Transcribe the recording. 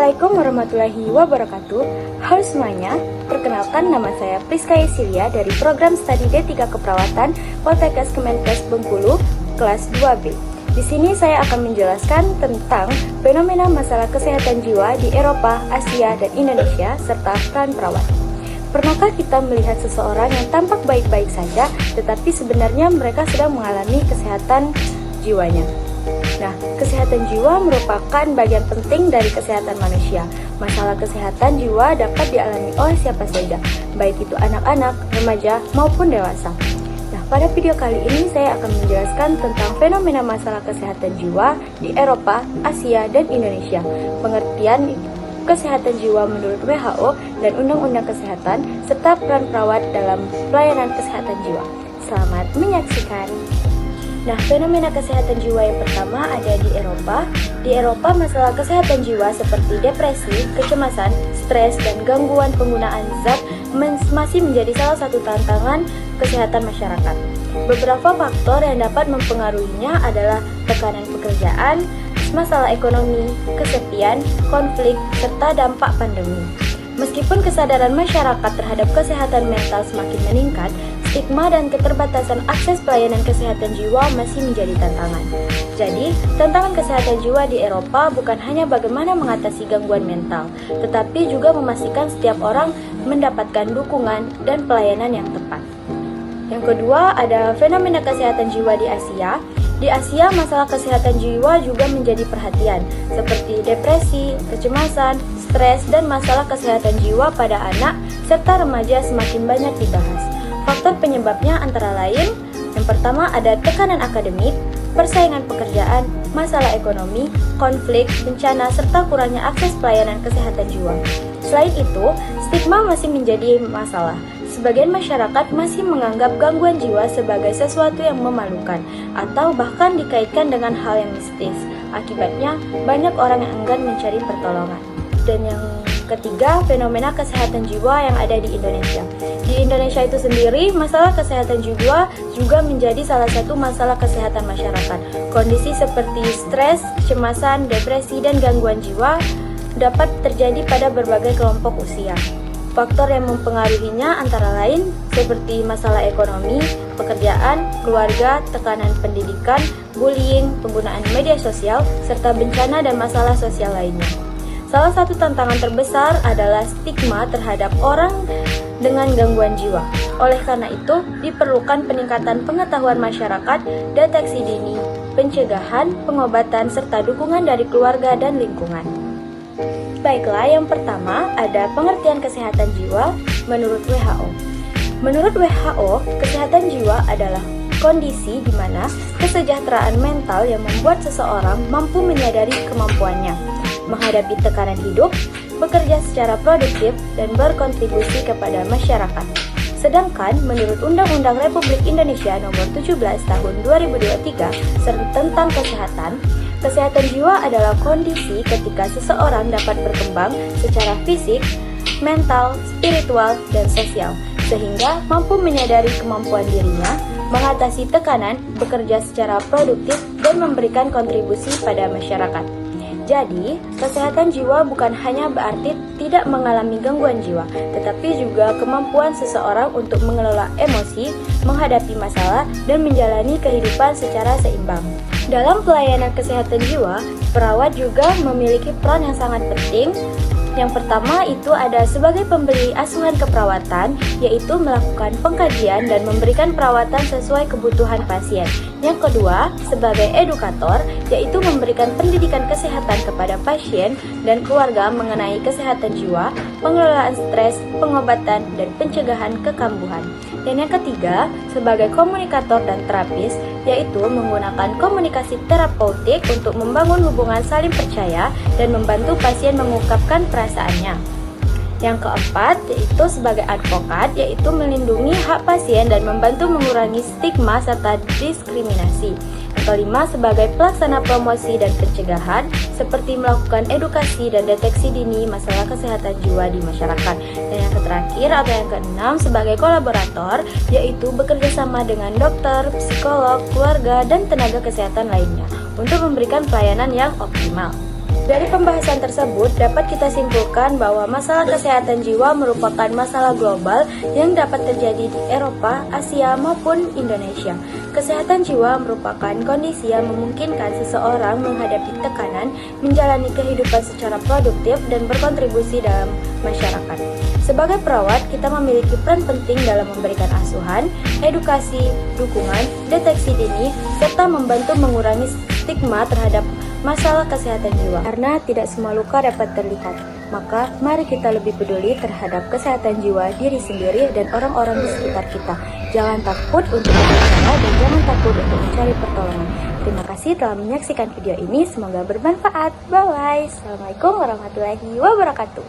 Assalamualaikum warahmatullahi wabarakatuh. Halo semuanya, perkenalkan nama saya Priska Yesilia dari program studi D3 Keperawatan Poltekkes Kemenkes Bengkulu, kelas 2B. Di sini saya akan menjelaskan tentang fenomena masalah kesehatan jiwa di Eropa, Asia, dan Indonesia, serta peran perawat. Pernahkah kita melihat seseorang yang tampak baik-baik saja, tetapi sebenarnya mereka sedang mengalami kesehatan jiwanya? Nah, kesehatan jiwa merupakan bagian penting dari kesehatan manusia. Masalah kesehatan jiwa dapat dialami oleh siapa saja, baik itu anak-anak, remaja, maupun dewasa. Nah, pada video kali ini saya akan menjelaskan tentang fenomena masalah kesehatan jiwa di Eropa, Asia, dan Indonesia. Pengertian kesehatan jiwa menurut WHO dan Undang-Undang Kesehatan, serta peran perawat dalam pelayanan kesehatan jiwa. Selamat menyaksikan. Nah, fenomena kesehatan jiwa yang pertama ada di Eropa. Di Eropa, masalah kesehatan jiwa seperti depresi, kecemasan, stres, dan gangguan penggunaan zat masih menjadi salah satu tantangan kesehatan masyarakat. Beberapa faktor yang dapat mempengaruhinya adalah tekanan pekerjaan, masalah ekonomi, kesepian, konflik, serta dampak pandemi. Meskipun kesadaran masyarakat terhadap kesehatan mental semakin meningkat, stigma dan keterbatasan akses pelayanan kesehatan jiwa masih menjadi tantangan. Jadi, tantangan kesehatan jiwa di Eropa bukan hanya bagaimana mengatasi gangguan mental, tetapi juga memastikan setiap orang mendapatkan dukungan dan pelayanan yang tepat. Yang kedua, ada fenomena kesehatan jiwa di Asia. Di Asia, masalah kesehatan jiwa juga menjadi perhatian, seperti depresi, kecemasan, stres, dan masalah kesehatan jiwa pada anak serta remaja semakin banyak dibahas. Faktor penyebabnya antara lain, yang pertama ada tekanan akademik, persaingan pekerjaan, masalah ekonomi, konflik, bencana, serta kurangnya akses pelayanan kesehatan jiwa. Selain itu, stigma masih menjadi masalah. Sebagian masyarakat masih menganggap gangguan jiwa sebagai sesuatu yang memalukan atau bahkan dikaitkan dengan hal yang mistis. Akibatnya, banyak orang yang enggan mencari pertolongan. Dan yang ketiga, fenomena kesehatan jiwa yang ada di Indonesia. Di Indonesia itu sendiri, masalah kesehatan jiwa juga menjadi salah satu masalah kesehatan masyarakat. Kondisi seperti stres, kecemasan, depresi, dan gangguan jiwa dapat terjadi pada berbagai kelompok usia. Faktor yang mempengaruhinya antara lain seperti masalah ekonomi, pekerjaan, keluarga, tekanan pendidikan, bullying, penggunaan media sosial, serta bencana dan masalah sosial lainnya. Salah satu tantangan terbesar adalah stigma terhadap orang dengan gangguan jiwa. Oleh karena itu, diperlukan peningkatan pengetahuan masyarakat, deteksi dini, pencegahan, pengobatan, serta dukungan dari keluarga dan lingkungan. Baiklah, yang pertama ada pengertian kesehatan jiwa menurut WHO. Menurut WHO, kesehatan jiwa adalah kondisi di mana kesejahteraan mental yang membuat seseorang mampu menyadari kemampuannya, menghadapi tekanan hidup, bekerja secara produktif, dan berkontribusi kepada masyarakat. Sedangkan menurut Undang-Undang Republik Indonesia Nomor 17 Tahun 2023 tentang kesehatan jiwa adalah kondisi ketika seseorang dapat berkembang secara fisik, mental, spiritual, dan sosial, sehingga mampu menyadari kemampuan dirinya, mengatasi tekanan, bekerja secara produktif, dan memberikan kontribusi pada masyarakat. Jadi, kesehatan jiwa bukan hanya berarti tidak mengalami gangguan jiwa, tetapi juga kemampuan seseorang untuk mengelola emosi, menghadapi masalah, dan menjalani kehidupan secara seimbang. Dalam pelayanan kesehatan jiwa, perawat juga memiliki peran yang sangat penting. Yang pertama itu ada sebagai pemberi asuhan keperawatan, yaitu melakukan pengkajian dan memberikan perawatan sesuai kebutuhan pasien. Yang kedua, sebagai edukator, yaitu memberikan pendidikan kesehatan kepada pasien dan keluarga mengenai kesehatan jiwa, pengelolaan stres, pengobatan, dan pencegahan kekambuhan. Dan yang ketiga, sebagai komunikator dan terapis, yaitu menggunakan komunikasi terapeutik untuk membangun hubungan saling percaya dan membantu pasien mengungkapkan perasaannya. Yang keempat, yaitu sebagai advokat, yaitu melindungi hak pasien dan membantu mengurangi stigma serta diskriminasi. Yang kelima, sebagai pelaksana promosi dan pencegahan, seperti melakukan edukasi dan deteksi dini masalah kesehatan jiwa di masyarakat. Dan yang terakhir atau yang keenam, sebagai kolaborator, yaitu bekerja sama dengan dokter, psikolog, keluarga, dan tenaga kesehatan lainnya untuk memberikan pelayanan yang optimal. Dari pembahasan tersebut, dapat kita simpulkan bahwa masalah kesehatan jiwa merupakan masalah global yang dapat terjadi di Eropa, Asia, maupun Indonesia. Kesehatan jiwa merupakan kondisi yang memungkinkan seseorang menghadapi tekanan, menjalani kehidupan secara produktif, dan berkontribusi dalam masyarakat. Sebagai perawat, kita memiliki peran penting dalam memberikan asuhan, edukasi, dukungan, deteksi dini, serta membantu mengurangi stigma terhadap masalah kesehatan jiwa. Karena tidak semua luka dapat terlihat, maka mari kita lebih peduli terhadap kesehatan jiwa diri sendiri dan orang-orang di sekitar kita. Jangan takut untuk berbicara dan jangan takut untuk mencari pertolongan. Terima kasih telah menyaksikan video ini, semoga bermanfaat. Bye-bye. Assalamualaikum warahmatullahi wabarakatuh.